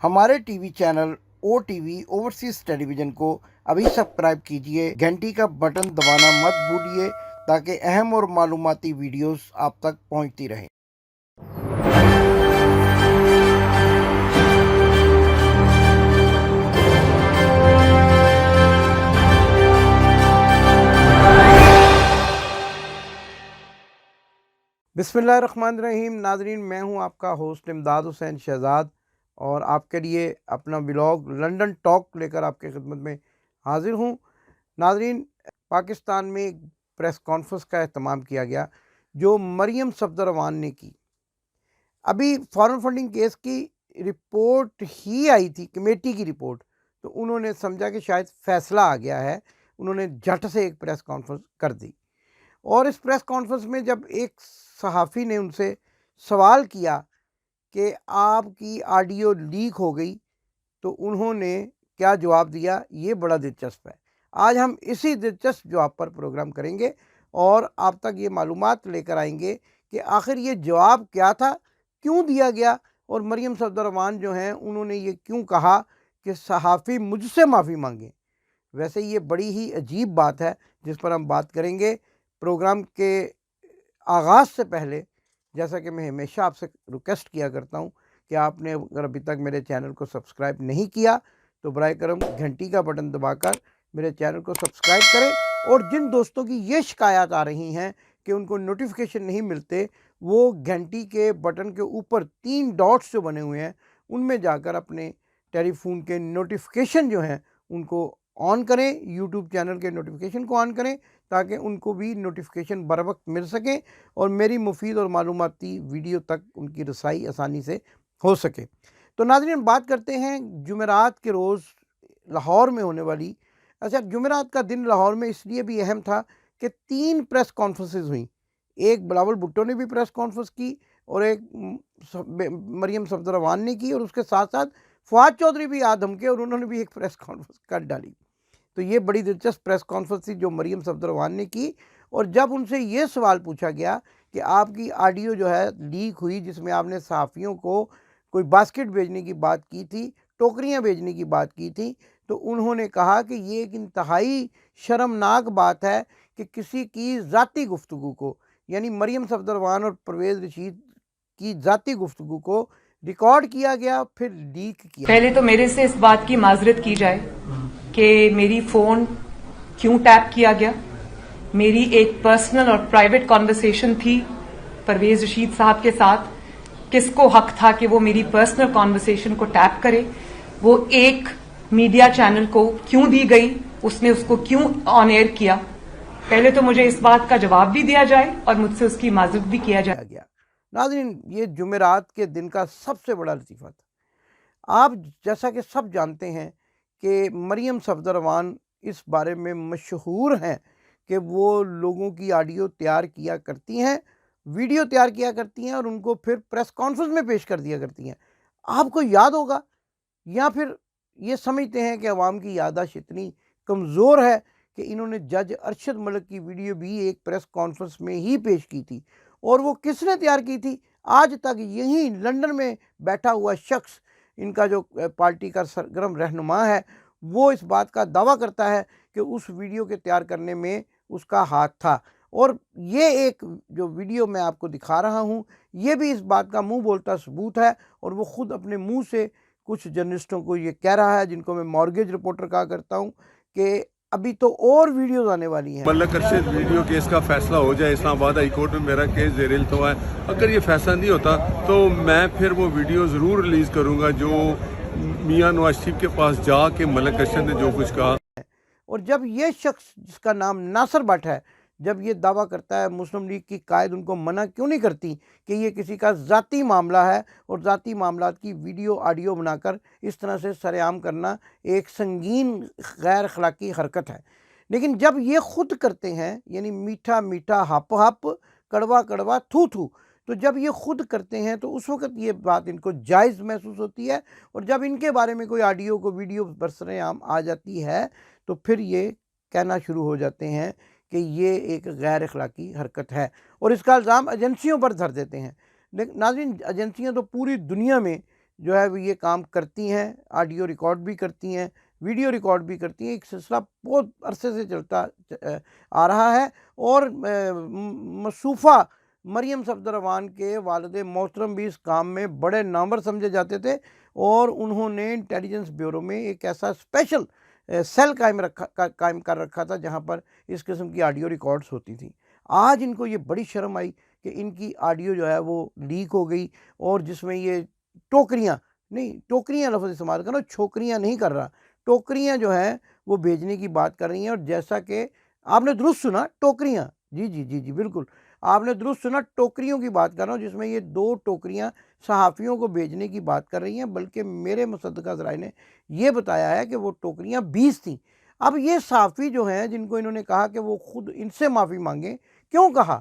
हमारे TV channel ओ TV overseas television को अभी सब्सक्राइब कीजिए, घंटी का बटन दबाना मत भूलिए ताकि अहम और मालूमाती वीडियोस आप तक पहुंचती रहें। बिस्मिल्लाहिर्रहमानिर्रहीम। नाजरीन, मैं हूं आपका होस्ट इमदाद हुसैन शहजाद और आपके लिए अपना ब्लॉग लंदन टॉक लेकर आपके खिदमत में हाजिर हूं। नाजरीन, पाकिस्तान में एक प्रेस कॉन्फ्रेंस का एहतमाम किया गया जो मरियम सफदरवान ने की। अभी फॉरेन फंडिंग केस की रिपोर्ट ही आई थी, कमेटी की रिपोर्ट, तो उन्होंने समझा कि शायद फैसला आ गया है, उन्होंने झट से एक प्रेस कॉन्फ्रेंस कर दी। और इस प्रेस कॉन्फ्रेंस में जब एक सहाफ़ी ने उनसे सवाल किया कि आपकी ऑडियो लीक हो गई, तो उन्होंने क्या जवाब दिया, ये बड़ा दिलचस्प है। आज हम इसी दिलचस्प जवाब पर प्रोग्राम करेंगे और आप तक ये मालूमात लेकर आएंगे कि आखिर ये जवाब क्या था, क्यों दिया गया, और मरियम सफदरवान जो हैं उन्होंने ये क्यों कहा कि सहाफ़ी मुझसे माफ़ी मांगे। वैसे ये बड़ी ही अजीब बात है जिस पर हम बात करेंगे। प्रोग्राम के आगाज़ से पहले, जैसा कि मैं हमेशा आपसे रिक्वेस्ट किया करता हूं कि आपने अगर अभी तक मेरे चैनल को सब्सक्राइब नहीं किया तो बराए करम घंटी का बटन दबाकर मेरे चैनल को सब्सक्राइब करें। और जिन दोस्तों की ये शिकायत आ रही हैं कि उनको नोटिफिकेशन नहीं मिलते, वो घंटी के बटन के ऊपर 3 डॉट्स जो बने हुए हैं उनमें जाकर अपने टेलीफोन के नोटिफिकेशन जो हैं उनको ऑन करें, यूट्यूब चैनल के नोटिफिकेशन को ऑन करें ताकि उनको भी नोटिफिकेशन बर वक्त मिल सके और मेरी मुफीद और मालूमाती वीडियो तक उनकी रसाई आसानी से हो सके। तो नाज़रीन, बात करते हैं जुमेरात के रोज़ लाहौर में होने वाली। अच्छा, जुमेरात का दिन लाहौर में इसलिए भी अहम था कि 3 प्रेस कॉन्फ्रेंसेस हुई। एक बिलावल भुट्टो ने भी प्रेस कॉन्फ्रेंस की और एक मरियम सफदरवान ने की, और उसके साथ साथ फवाद चौधरी भी आ धमके और उन्होंने भी एक प्रेस कॉन्फ्रेंस कर डाली। तो ये बड़ी दिलचस्प प्रेस कॉन्फ्रेंस थी जो मरियम सफदरवान ने की। और जब उनसे ये सवाल पूछा गया कि आपकी ऑडियो जो है लीक हुई, जिसमें आपने सहाफ़ियों को कोई बास्केट भेजने की बात की थी, टोकरियां भेजने की बात की थी, तो उन्होंने कहा कि ये एक इंतहाई शर्मनाक बात है कि किसी की ज़ाती गुफ्तगू को, यानी मरियम सफदरवान और परवेज़ रशीद की ज़ाती गुफ्तगू को रिकॉर्ड किया गया, फिर लीक किया। पहले तो मेरे से इस बात की माजरत की जाए कि मेरी फ़ोन क्यों टैप किया गया। मेरी एक पर्सनल और प्राइवेट कॉन्वर्सेशन थी परवेज़ रशीद साहब के साथ। किसको हक था कि वो मेरी पर्सनल कॉन्वर्सेशन को टैप करे? वो एक मीडिया चैनल को क्यों दी गई? उसने उसको क्यों ऑन एयर किया? पहले तो मुझे इस बात का जवाब भी दिया जाए और मुझसे उसकी माजरत भी किया जाए। नाज़रीन, ये जुमेरात के दिन का सबसे बड़ा लतीफ़ा था। आप जैसा कि सब जानते हैं कि मरियम सफदरवान इस बारे में मशहूर हैं कि वो लोगों की ऑडियो तैयार किया करती हैं, वीडियो तैयार किया करती हैं और उनको फिर प्रेस कॉन्फ्रेंस में पेश कर दिया करती हैं। आपको याद होगा, या फिर ये समझते हैं कि अवाम की याददाश्त इतनी कमज़ोर है कि इन्होंने जज अरशद मलिक की वीडियो भी एक प्रेस कॉन्फ्रेंस में ही पेश की थी। और वो किसने तैयार की थी? आज तक यही लंदन में बैठा हुआ शख्स, इनका जो पार्टी का सरगर्म रहनुमा है, वो इस बात का दावा करता है कि उस वीडियो के तैयार करने में उसका हाथ था। और ये एक जो वीडियो मैं आपको दिखा रहा हूँ, ये भी इस बात का मुंह बोलता सबूत है। और वो खुद अपने मुंह से कुछ जर्नलिस्टों को ये कह रहा है, जिनको मैं मॉर्गेज रिपोर्टर कहा करता हूँ, कि अभी तो और वीडियोस आने वाली हैं। मलक अरशद वीडियो केस का फैसला हो जाए, इस्लामाबाद हाई कोर्ट में मेरा केस ज़ेर इल्तवा है। अगर ये फैसला नहीं होता तो मैं फिर वो वीडियो ज़रूर रिलीज़ करूँगा जो मियां नवाज शरीफ के पास जाके मलक अरशद ने जो कुछ कहा। और जब ये शख्स, जिसका नाम नासिर भट्ट है, जब ये दावा करता है, मुस्लिम लीग की कायद उनको मना क्यों नहीं करती कि ये किसी का ज़ाती मामला है और ज़ाती मामलात की वीडियो ऑडियो बनाकर इस तरह से सरेआम करना एक संगीन गैर अखलाकी हरकत है। लेकिन जब ये खुद करते हैं, यानी मीठा मीठा हप हप, कड़वा कड़वा थू थू, तो जब ये खुद करते हैं तो उस वक्त ये बात इनको जायज़ महसूस होती है। और जब इनके बारे में कोई ऑडियो को वीडियो बरसरेआम आ जाती है तो फिर ये कहना शुरू हो जाते हैं कि ये एक गैर अखलाकी हरकत है और इसका इल्ज़ाम एजेंसियों पर धर देते हैं। लेकिन नाज़रीन, एजेंसियां तो पूरी दुनिया में جو ہے وہ یہ کام کرتی ہیں، آڈیو ریکارڈ بھی کرتی ہیں، ویڈیو ریکارڈ بھی کرتی ہیں. ایک سلسلہ بہت عرصے سے چلتا آ رہا ہے. اور مصوفہ مریم صفدر کے والد محترم بھی اس کام میں بڑے نامور سمجھے جاتے تھے، اور انہوں نے انٹیلیجنس بیورو میں ایک ایسا اسپیشل سیل قائم کر رکھا تھا جہاں پر اس قسم کی آڈیو ریکارڈز ہوتی تھیں. آج ان کو یہ بڑی شرم آئی کہ ان کی آڈیو جو ہے وہ لیک ہو گئی، اور جس میں یہ ٹوکریاں لفظ استعمال کرنا، چھوکریاں نہیں کر رہا، ٹوکریاں جو ہیں وہ بھیجنے کی بات کر رہی ہیں. اور جیسا کہ آپ نے درست سنا، ٹوکریاں، جی بالکل آپ نے درست سنا، ٹوکریوں کی بات کر رہا ہوں، جس میں یہ 2 ٹوکریاں صحافیوں کو بھیجنے کی بات کر رہی ہیں. بلکہ میرے مصدقہ ذرائع نے یہ بتایا ہے کہ وہ ٹوکریاں 20 تھیں. اب یہ صحافی جو ہیں جن کو انہوں نے کہا کہ وہ خود ان سے معافی مانگیں، کیوں کہا؟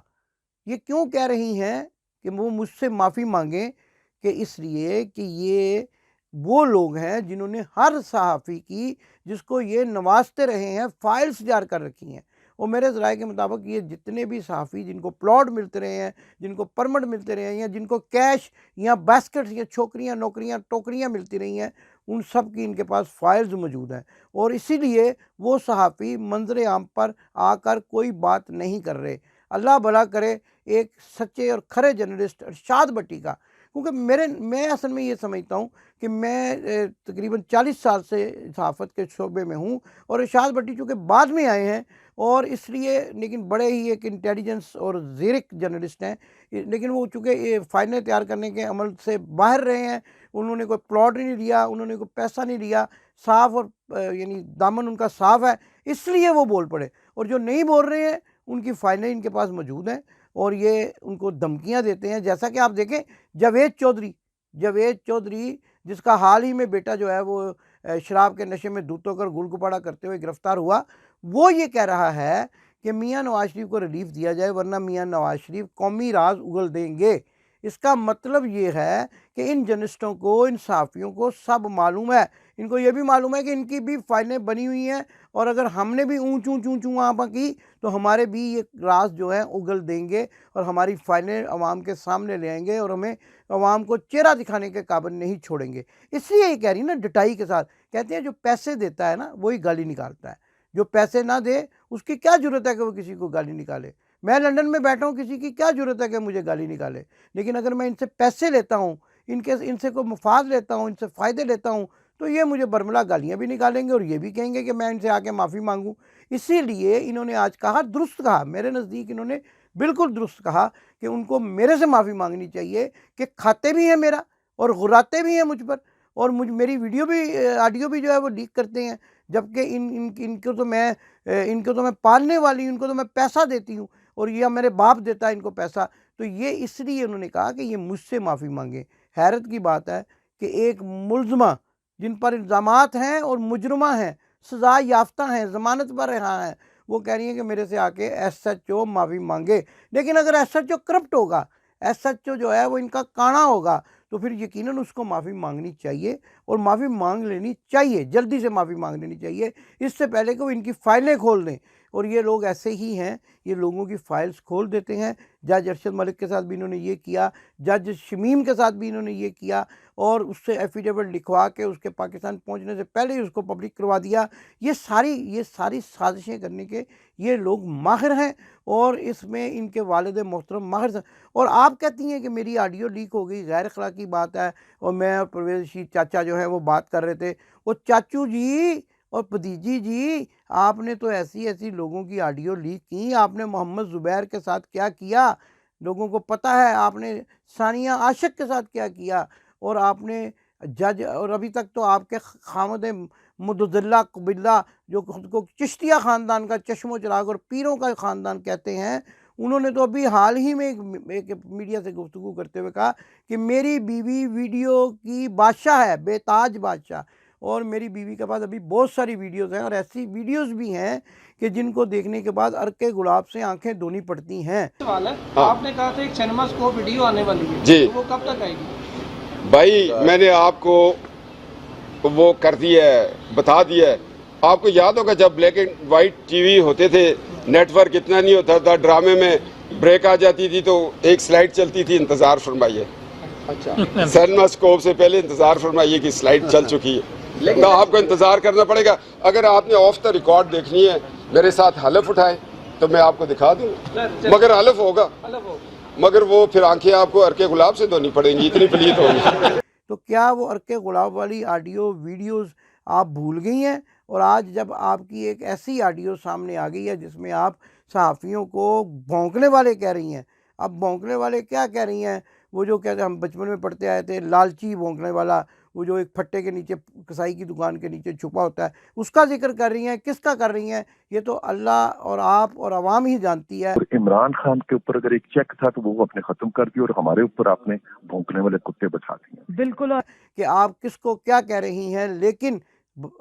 یہ کیوں کہہ رہی ہیں کہ وہ مجھ سے معافی مانگیں؟ کہ اس لیے کہ یہ وہ لوگ ہیں جنہوں نے ہر صحافی کی، جس کو یہ نوازتے رہے ہیں، فائلز تیار کر رکھی ہیں. اور میرے ذرائع کے مطابق یہ جتنے بھی صحافی جن کو پلاٹ ملتے رہے ہیں، جن کو پرمٹ ملتے رہے ہیں، یا جن کو کیش یا باسکٹس یا چھوکریاں، نوکریاں، ٹوکریاں ملتی رہی ہیں، ان سب کی ان کے پاس فائلز موجود ہیں. اور اسی لیے وہ صحافی منظر عام پر آ کر کوئی بات نہیں کر رہے. اللہ بھلا کرے ایک سچے اور کھرے جرنلسٹ ارشاد بٹی کا. کیونکہ میں اصل میں یہ سمجھتا ہوں کہ میں تقریباً 40 سال سے صحافت کے شعبے میں ہوں، اور ارشاد بٹی چونکہ بعد میں آئے ہیں، اور اس لیے لیکن بڑے ہی ایک انٹیلیجنس اور زیرک جرنلسٹ ہیں. لیکن وہ چونکہ فائلیں تیار کرنے کے عمل سے باہر رہے ہیں، انہوں نے کوئی پلاٹ نہیں لیا، انہوں نے کوئی پیسہ نہیں لیا، صاف اور یعنی دامن ان کا صاف ہے، اس لیے وہ بول پڑے. اور جو نہیں بول رہے ہیں ان کی فائلیں ان کے پاس موجود ہیں، اور یہ ان کو دھمکیاں دیتے ہیں. جیسا کہ آپ دیکھیں جاوید چودھری جس کا حال ہی میں بیٹا جو ہے وہ شراب کے نشے میں دھت ہو کر گل گپاڑا کرتے ہوئے گرفتار ہوا، وہ یہ کہہ رہا ہے کہ میاں نواز شریف کو ریلیف دیا جائے، ورنہ میاں نواز شریف قومی راز اگل دیں گے. اس کا مطلب یہ ہے کہ ان جرنلسٹوں کو، ان صحافیوں کو سب معلوم ہے. ان کو یہ بھی معلوم ہے کہ ان کی بھی فائلیں بنی ہوئی ہیں، اور اگر ہم نے بھی اونچوں آپا کی تو ہمارے بھی یہ راز جو ہیں اگل دیں گے، اور ہماری فائلیں عوام کے سامنے لے آئیں گے، اور ہمیں عوام کو چہرہ دکھانے کے قابل نہیں چھوڑیں گے. اس لیے یہ کہہ رہی نا ڈٹائی کے ساتھ، کہتے ہیں جو پیسے دیتا ہے نا وہی گالی نکالتا ہے، جو پیسے نہ دے اس کی کیا ضرورت ہے کہ وہ کسی کو گالی نکالے. میں لندن میں بیٹھا ہوں، کسی کی کیا ضرورت ہے کہ مجھے گالی نکالے. لیکن اگر میں ان سے پیسے لیتا ہوں، ان سے کوئی مفاد لیتا ہوں، ان سے فائدے لیتا ہوں، تو یہ مجھے برملا گالیاں بھی نکالیں گے، اور یہ بھی کہیں گے کہ میں ان سے آ کے معافی مانگوں. اسی لیے انہوں نے آج کہا، درست کہا، میرے نزدیک انہوں نے بالکل درست کہا کہ ان کو میرے سے معافی مانگنی چاہیے کہ کھاتے بھی ہیں میرا اور غراتے بھی ہیں مجھ پر، اور میری ویڈیو بھی، آڈیو بھی جو ہے وہ لیک کرتے ہیں، جبکہ ان کو تو میں پالنے والی ہوں، ان کو تو میں پیسہ دیتی ہوں، اور یہ میرے باپ دیتا ہے ان کو پیسہ. تو یہ اس لیے انہوں نے کہا کہ یہ مجھ سے معافی مانگیں. حیرت کی بات ہے کہ ایک ملزمہ جن پر الزامات ہیں اور مجرمہ ہیں، سزا یافتہ ہیں، ضمانت پر رہا ہے، وہ کہہ رہی ہیں کہ میرے سے آ کے ایس ایچ او معافی مانگے. لیکن اگر ایس ایچ او کرپٹ ہوگا، ایس ایچ او جو ہے وہ ان کا کانا ہوگا، تو پھر یقیناً اس کو معافی مانگنی چاہیے، اور معافی مانگ لینی چاہیے، جلدی سے معافی مانگ لینی چاہیے، اس سے پہلے کہ وہ ان کی فائلیں کھول دیں. اور یہ لوگ ایسے ہی ہیں، یہ لوگوں کی فائلز کھول دیتے ہیں. جج ارشد ملک کے ساتھ بھی انہوں نے یہ کیا، جج شمیم کے ساتھ بھی انہوں نے یہ کیا، اور اس سے ایفیڈیوٹ لکھوا کے اس کے پاکستان پہنچنے سے پہلے ہی اس کو پبلک کروا دیا. یہ ساری سازشیں کرنے کے یہ لوگ ماہر ہیں، اور اس میں ان کے والد محترم ماہر ہیں. اور آپ کہتی ہیں کہ میری آڈیو لیک ہو گئی، غیر اخلاقی بات ہے، اور میں اور پرویز رشید چاچا جو ہیں وہ بات کر رہے تھے. وہ چاچو جی اور بھتیجی جی، آپ نے تو ایسی لوگوں کی آڈیو لیک کی. آپ نے محمد زبیر کے ساتھ کیا کیا لوگوں کو پتہ ہے، آپ نے ثانیہ عاشق کے ساتھ کیا کیا، اور آپ نے جج، اور ابھی تک تو آپ کے خامد مدذلہ قبلہ جو خود کو چشتیہ خاندان کا چشم و چراغ اور پیروں کا خاندان کہتے ہیں، انہوں نے تو ابھی حال ہی میں ایک میڈیا سے گفتگو کرتے ہوئے کہا کہ میری بیوی ویڈیو کی بادشاہ ہے، بے تاج بادشاہ. اور میری بیوی کے پاس ابھی بہت ساری ویڈیوز ہیں، اور ایسی ویڈیوز بھی ہیں کہ جن کو دیکھنے کے بعد عرق گلاب سے آنکھیں دھونی پڑتی ہیں. سوال ہے، آپ نے کہا تھا ایک سینما اسکوپ ویڈیو آنے والی ہے، جی وہ کب تک آئے گی؟ بھائی میں نے آپ کو وہ کر دیا ہے، بتا دیا ہے. آپ کو یاد ہوگا جب black and white T V ہوتے تھے، نیٹ ورک اتنا نہیں ہوتا تھا، ڈرامے میں بریک آ جاتی تھی تو ایک سلائیڈ چلتی تھی، انتظار فرمائیے. अच्छा सिनेमास्कोप से पहले इंतजार फरमाइए कि स्लाइड चल चुकी है, ना आपको इंतजार करना पड़ेगा। अगर आपने ऑफ द रिकॉर्ड देखनी है, मेरे साथ हलफ उठाए तो मैं आपको दिखा दूँ, मगर हलफ होगा, मगर वो फिर आंखें आपको अरके गुलाब से धोनी पड़ेंगी, इतनी पलीत होगी। तो क्या वो अरके गुलाब वाली ऑडियो वीडियोस आप भूल गई हैं? और आज जब आपकी एक ऐसी ऑडियो सामने आ गई है जिसमें आप सहाफ़ियों को भौंकने वाले कह रही हैं। अब भौंकने वाले क्या कह रही हैं? वो जो कहते हम बचपन में पढ़ते आए थे, लालची भौंकने वाला, वो जो एक फट्टे के नीचे, कसाई की दुकान के नीचे छुपा होता है, उसका जिक्र कर रही हैं। किसका कर रही हैं? ये तो अल्लाह और आप और अवाम ही जानती है। और इमरान खान के ऊपर अगर एक चेक था तो वो आपने ख़त्म कर दिया और हमारे ऊपर आपने भौंकने वाले कुत्ते बैठा दिए। बिल्कुल, कि आप किसको क्या कह रही हैं, लेकिन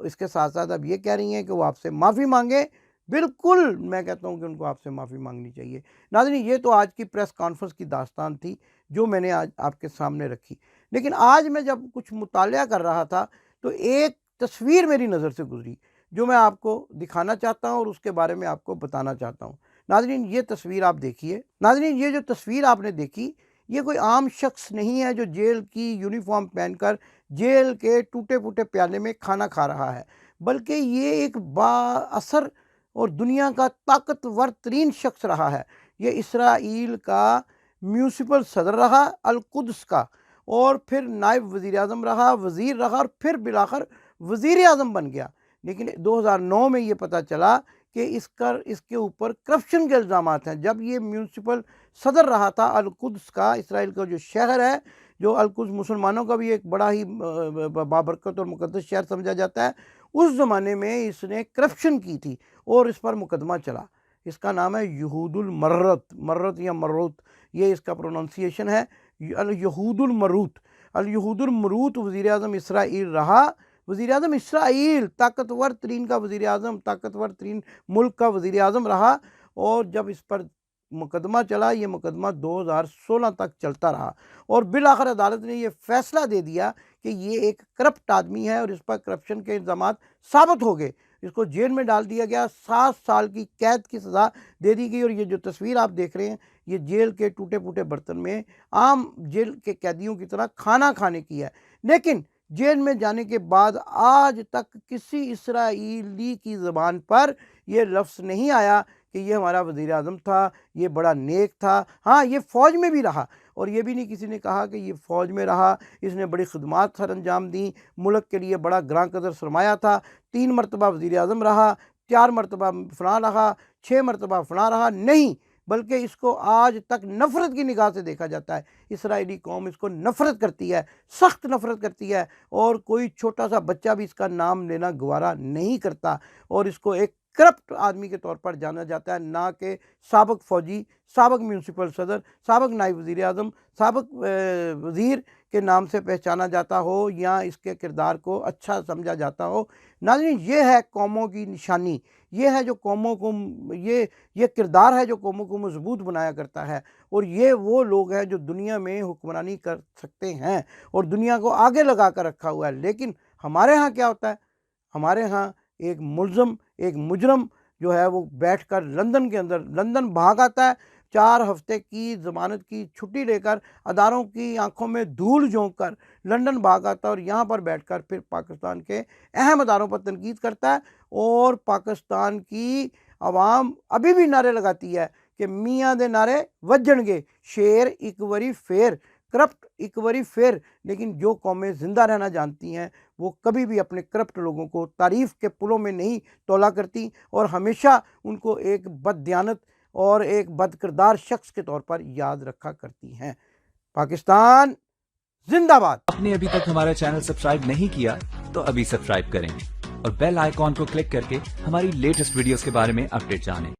इसके साथ साथ अब ये कह रही हैं कि वो आपसे माफ़ी मांगे। बिल्कुल, मैं कहता हूँ कि उनको आपसे माफ़ी मांगनी चाहिए। नाज़रीन, ये तो आज की प्रेस कॉन्फ्रेंस की दास्तान थी जो मैंने आज आपके सामने रखी। लेकिन आज मैं जब कुछ मुतालिया कर रहा था तो एक तस्वीर मेरी नज़र से गुजरी जो मैं आपको दिखाना चाहता हूँ और उसके बारे में आपको बताना चाहता हूँ। नाज़रीन, ये तस्वीर आप देखिए। नाज़रीन, ये जो तस्वीर आपने देखी, ये कोई आम शख्स नहीं है जो जेल की यूनिफॉर्म पहनकर जेल के टूटे फूटे प्याले में खाना खा रहा है, बल्कि ये एक बाअसर और दुनिया का ताकतवर तरीन शख्स रहा है। ये इसराइल का म्यूनसिपल सदर रहा, अल-कुद्स का, और फिर नायब वज़ीर आज़म रहा, वज़ीर रहा और फिर बिलाखिर वज़ीर आज़म बन गया। लेकिन 2009 में ये पता चला कि इसके ऊपर करप्शन के इल्ज़ामात हैं। जब ये म्यूनसिपल सदर रहा था अल-कुद्स का, इसराइल का जो शहर है, जो अल-कुद्स मुसलमानों का भी एक बड़ा ही बाबरकत और मुक़द्दस शहर समझा जाता है, उस ज़माने में इसने करप्शन की थी और इस पर मुकदमा चला। इसका नाम है यहूदुल मर्रत, मर्रत या मर्रुत, ये इसका प्रोनाउंसिएशन है, अल-यहूदुल मरूत। अल-यहूदुल मरूत वज़ीर आज़म इसराइल रहा। वज़ीर आज़म इसराइल, ताकतवर तरीन का वज़ीर आज़म, ताकतवर तरीन मुल्क का वज़ीर आज़म रहा। और जब इस पर मुकदमा चला, ये मुकदमा 2016 तक चलता रहा और बिलाखिर अदालत ने ये फ़ैसला दे दिया कि ये एक करप्ट आदमी है और इस पर करप्शन के इल्ज़ामात साबित हो गए। इसको जेल में डाल दिया गया, 7 साल की कैद की सज़ा दे दी गई। और ये जो तस्वीर आप देख रहे हैं, ये जेल के टूटे फूटे बर्तन में आम जेल के कैदियों की तरह खाना खाने की है। लेकिन जेल में जाने के बाद आज तक किसी इसराइली की ज़बान पर यह लफ्ज़ नहीं आया कि ये हमारा वज़ीर आज़म था, ये बड़ा नेक था। हाँ, ये फ़ौज में भी रहा और ये भी नहीं किसी ने कहा कि ये फ़ौज में रहा, इसने बड़ी खिदमात सर अंजाम दी, मुल्क के लिए बड़ा ग्रां कदर सरमाया था, 3 मरतबा वज़ीर आज़म रहा, 4 मरतबा फ़लाँ रहा, 6 मरतबा फ़लाँ रहा। नहीं, बल्कि इसको आज तक नफ़रत की निगाह से देखा जाता है। इसराइली कौम इसको नफ़रत करती है, सख्त नफ़रत करती है, और कोई छोटा सा बच्चा भी इसका नाम लेना गवारा नहीं करता। और इसको एक करप्ट आदमी के तौर पर जाना जाता है, ना कि साबिक फ़ौजी, साबिक म्यूनसिपल सदर, साबिक नायब वज़ीर आज़म, साबिक वज़ीर के नाम से पहचाना जाता हो या इसके किरदार को अच्छा समझा जाता हो। नाज़रीन, ये है कौमों की निशानी, ये है जो कौमों को, ये किरदार है जो कौमों को मजबूत बनाया करता है। और ये वो लोग हैं जो दुनिया में हुक्मरानी कर सकते हैं और दुनिया को आगे लगा कर रखा हुआ है। लेकिन हमारे यहाँ क्या होता है? हमारे यहाँ एक मुल्ज़म, एक मुजरम जो है वो बैठकर लंदन के अंदर, लंदन भाग आता है, 4 हफ्ते की ज़मानत की छुट्टी लेकर, अदारों की आंखों में धूल झोंक कर लंदन भाग आता है और यहाँ पर बैठकर फिर पाकिस्तान के अहम अदारों पर तनकीद करता है। और पाकिस्तान की आवाम अभी भी नारे लगाती है कि मियाँ दे नारे वजणगे, शेर एक बारी फेर, करप्ट एक बारी फेर। लेकिन जो कौमें ज़िंदा रहना जानती हैं वो कभी भी अपने करप्ट लोगों को तारीफ़ के पुलों में नहीं तोला करती और हमेशा उनको एक बददियानत और एक बदकिरदार शख्स के तौर पर याद रखा करती हैं। पाकिस्तान जिंदाबाद। आपने अभी तक हमारा चैनल सब्सक्राइब नहीं किया तो अभी सब्सक्राइब करें और बेल आइकॉन को क्लिक करके हमारी लेटेस्ट वीडियोस के बारे में अपडेट जानें।